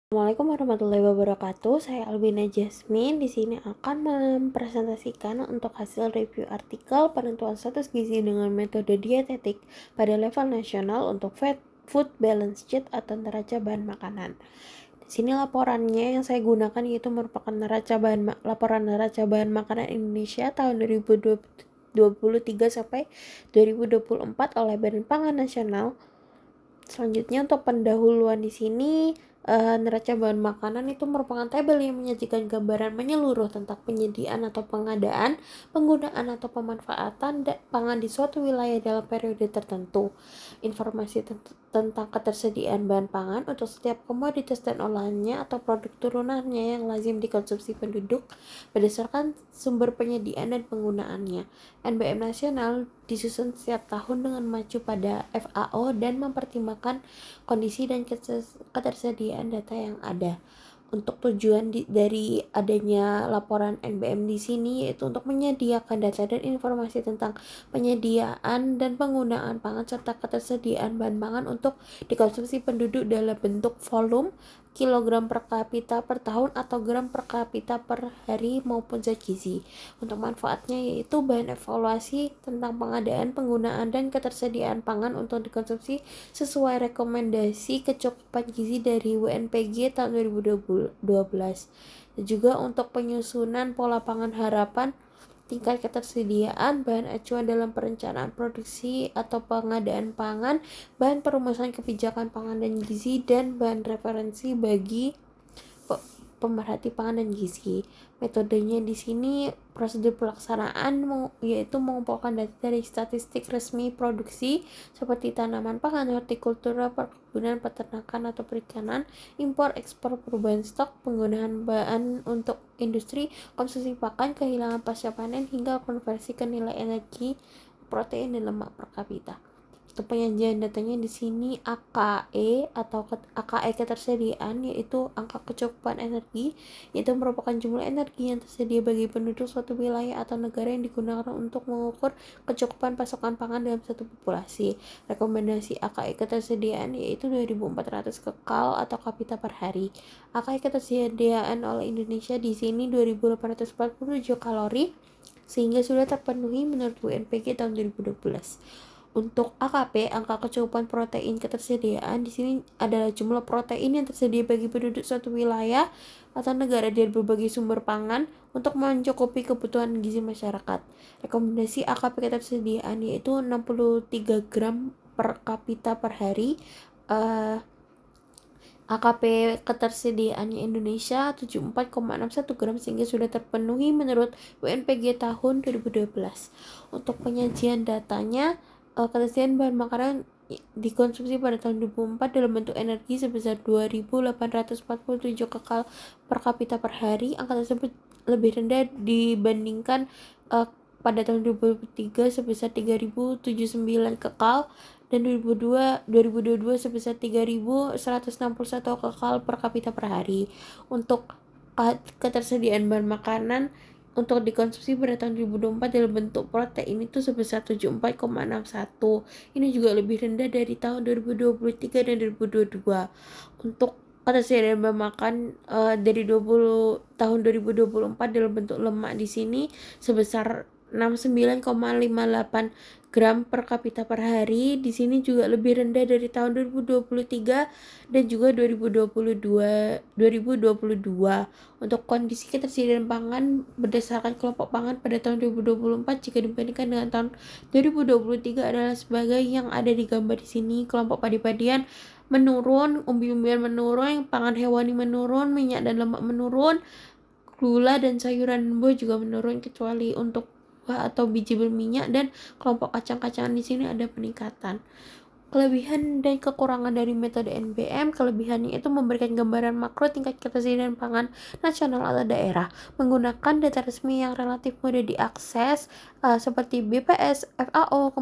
Assalamualaikum warahmatullahi wabarakatuh. Saya Albina Jasmine. Di sini akan mempresentasikan untuk hasil review artikel penentuan status gizi dengan metode dietetik pada level nasional untuk food balance sheet atau neraca bahan makanan. Di sini laporannya yang saya gunakan yaitu merupakan laporan neraca bahan makanan Indonesia tahun 2023 sampai 2024 oleh Badan Pangan Nasional. Selanjutnya untuk pendahuluan di sini, neraca bahan makanan itu merupakan tabel yang menyajikan gambaran menyeluruh tentang penyediaan atau pengadaan, penggunaan atau pemanfaatan pangan di suatu wilayah dalam periode tertentu. Informasi tentang ketersediaan bahan pangan untuk setiap komoditas dan olahannya atau produk turunannya yang lazim dikonsumsi penduduk berdasarkan sumber penyediaan dan penggunaannya. NBM nasional disusun setiap tahun dengan mengacu pada FAO dan mempertimbangkan kondisi dan ketersediaan data yang ada. Untuk tujuan dari adanya laporan NBM di sini yaitu untuk menyediakan data dan informasi tentang penyediaan dan penggunaan pangan serta ketersediaan bahan pangan untuk dikonsumsi penduduk dalam bentuk volume, kilogram per kapita per tahun atau gram per kapita per hari maupun zat gizi. Untuk manfaatnya yaitu bahan evaluasi tentang pengadaan, penggunaan, dan ketersediaan pangan untuk dikonsumsi sesuai rekomendasi kecukupan gizi dari WNPG tahun 2012. Dan juga untuk penyusunan pola pangan harapan tingkat ketersediaan bahan acuan dalam perencanaan produksi atau pengadaan pangan, bahan perumusan kebijakan pangan dan gizi, dan bahan referensi bagi pemerhati pangan dan gizi. Metodenya di sini prosedur pelaksanaan yaitu mengumpulkan data dari statistik resmi produksi seperti tanaman pangan, hortikultura, perkebunan, peternakan atau perikanan, impor, ekspor, perubahan stok, penggunaan bahan untuk industri, konsumsi pakan, kehilangan pasca panen hingga konversi ke nilai energi, protein dan lemak per kapita. Untuk penyajian datanya di sini AKE atau AKE ketersediaan yaitu angka kecukupan energi, yaitu merupakan jumlah energi yang tersedia bagi penduduk suatu wilayah atau negara yang digunakan untuk mengukur kecukupan pasokan pangan dalam satu populasi. Rekomendasi AKE ketersediaan yaitu 2.400 kekal atau kapita per hari. AKE ketersediaan oleh Indonesia di sini 2.847 kalori sehingga sudah terpenuhi menurut WNPG tahun 2012. Untuk AKP, angka kecukupan protein ketersediaan di sini adalah jumlah protein yang tersedia bagi penduduk suatu wilayah atau negara dari berbagai sumber pangan untuk mencukupi kebutuhan gizi masyarakat. Rekomendasi AKP ketersediaan yaitu 63 gram per kapita per hari. AKP ketersediaannya Indonesia 74,61 gram sehingga sudah terpenuhi menurut WNPG tahun 2012. Untuk penyajian datanya, ketersediaan bahan makanan dikonsumsi pada tahun 2004 dalam bentuk energi sebesar 2.847 kekal per kapita per hari. Angka tersebut lebih rendah dibandingkan pada tahun 2003 sebesar 3.079 kekal dan 2022 sebesar 3.161 kekal per kapita per hari. Untuk ketersediaan bahan makanan untuk dikonsumsi pada tahun 2024 dalam bentuk protein itu sebesar 74,61. Ini juga lebih rendah dari tahun 2023 dan 2022. Untuk ketersediaan bahan makan dari tahun 2024 dalam bentuk lemak di sini sebesar 69,58 gram per kapita per hari. Di sini juga lebih rendah dari tahun 2023 dan juga 2022. Untuk kondisi ketersediaan pangan berdasarkan kelompok pangan pada tahun 2024 jika dibandingkan dengan tahun 2023 adalah sebagai yang ada di gambar di sini. Kelompok padi-padian menurun, umbi-umbian menurun, pangan hewani menurun, minyak dan lemak menurun, gula dan sayuran buah juga menurun kecuali untuk buah atau biji berminyak, dan kelompok kacang-kacangan di sini ada peningkatan. Kelebihan dan kekurangan dari metode NBM. Kelebihannya itu memberikan gambaran makro tingkat ketersediaan pangan nasional atau daerah menggunakan data resmi yang relatif mudah diakses seperti BPS, FAO,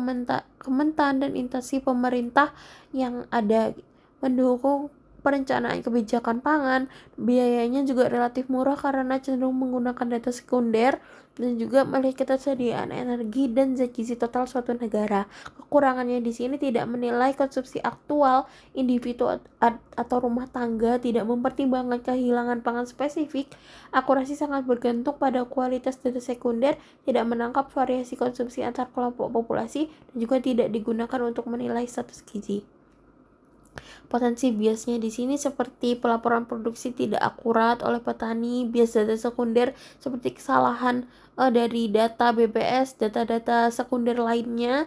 Kementan dan instansi pemerintah yang ada, mendukung perencanaan kebijakan pangan. Biayanya juga relatif murah karena cenderung menggunakan data sekunder dan juga melihat ketersediaan energi dan zat gizi total suatu negara. Kekurangannya di sini tidak menilai konsumsi aktual individu atau rumah tangga, tidak mempertimbangkan kehilangan pangan spesifik. Akurasi sangat bergantung pada kualitas data sekunder, tidak menangkap variasi konsumsi antar kelompok populasi, dan juga tidak digunakan untuk menilai status gizi. Potensi biasnya di sini seperti pelaporan produksi tidak akurat oleh petani, bias data sekunder seperti kesalahan dari data BPS, data-data sekunder lainnya,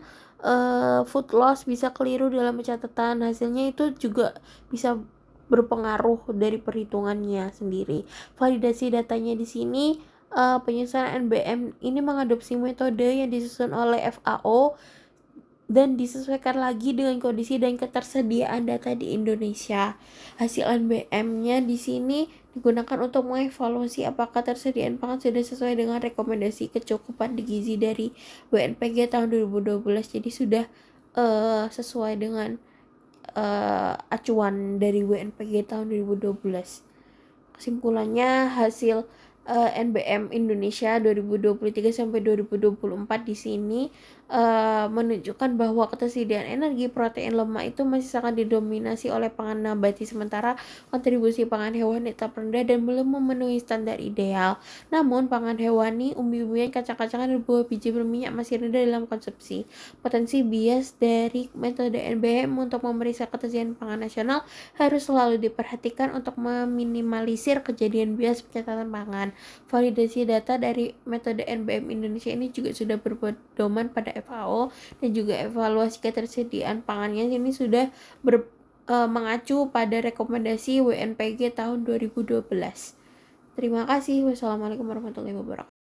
food loss bisa keliru dalam pencatatan. Hasilnya itu juga bisa berpengaruh dari perhitungannya sendiri. Validasi datanya di sini, penyusunan NBM ini mengadopsi metode yang disusun oleh FAO dan disesuaikan lagi dengan kondisi dan ketersediaan data di Indonesia. Hasil NBM-nya di sini digunakan untuk mengevaluasi apakah tersediaan pangan sudah sesuai dengan rekomendasi kecukupan gizi dari WNPG tahun 2012. Jadi sudah sesuai dengan acuan dari WNPG tahun 2012. Kesimpulannya, hasil NBM Indonesia 2023 sampai 2024 di sini menunjukkan bahwa ketersediaan energi, protein, lemak itu masih sangat didominasi oleh pangan nabati, sementara kontribusi pangan hewani tetap rendah dan belum memenuhi standar ideal. Namun, pangan hewani, umbi-umbian, kacang-kacangan, dan buah biji berminyak masih rendah dalam konsumsi. Potensi bias dari metode NBM untuk memeriksa ketersediaan pangan nasional harus selalu diperhatikan untuk meminimalisir kejadian bias pencatatan pangan. Validasi data dari metode NBM Indonesia ini juga sudah berpedoman pada FAO dan juga evaluasi ketersediaan pangannya ini sudah mengacu pada rekomendasi WNPG tahun 2012. Terima kasih. Wassalamualaikum warahmatullahi wabarakatuh.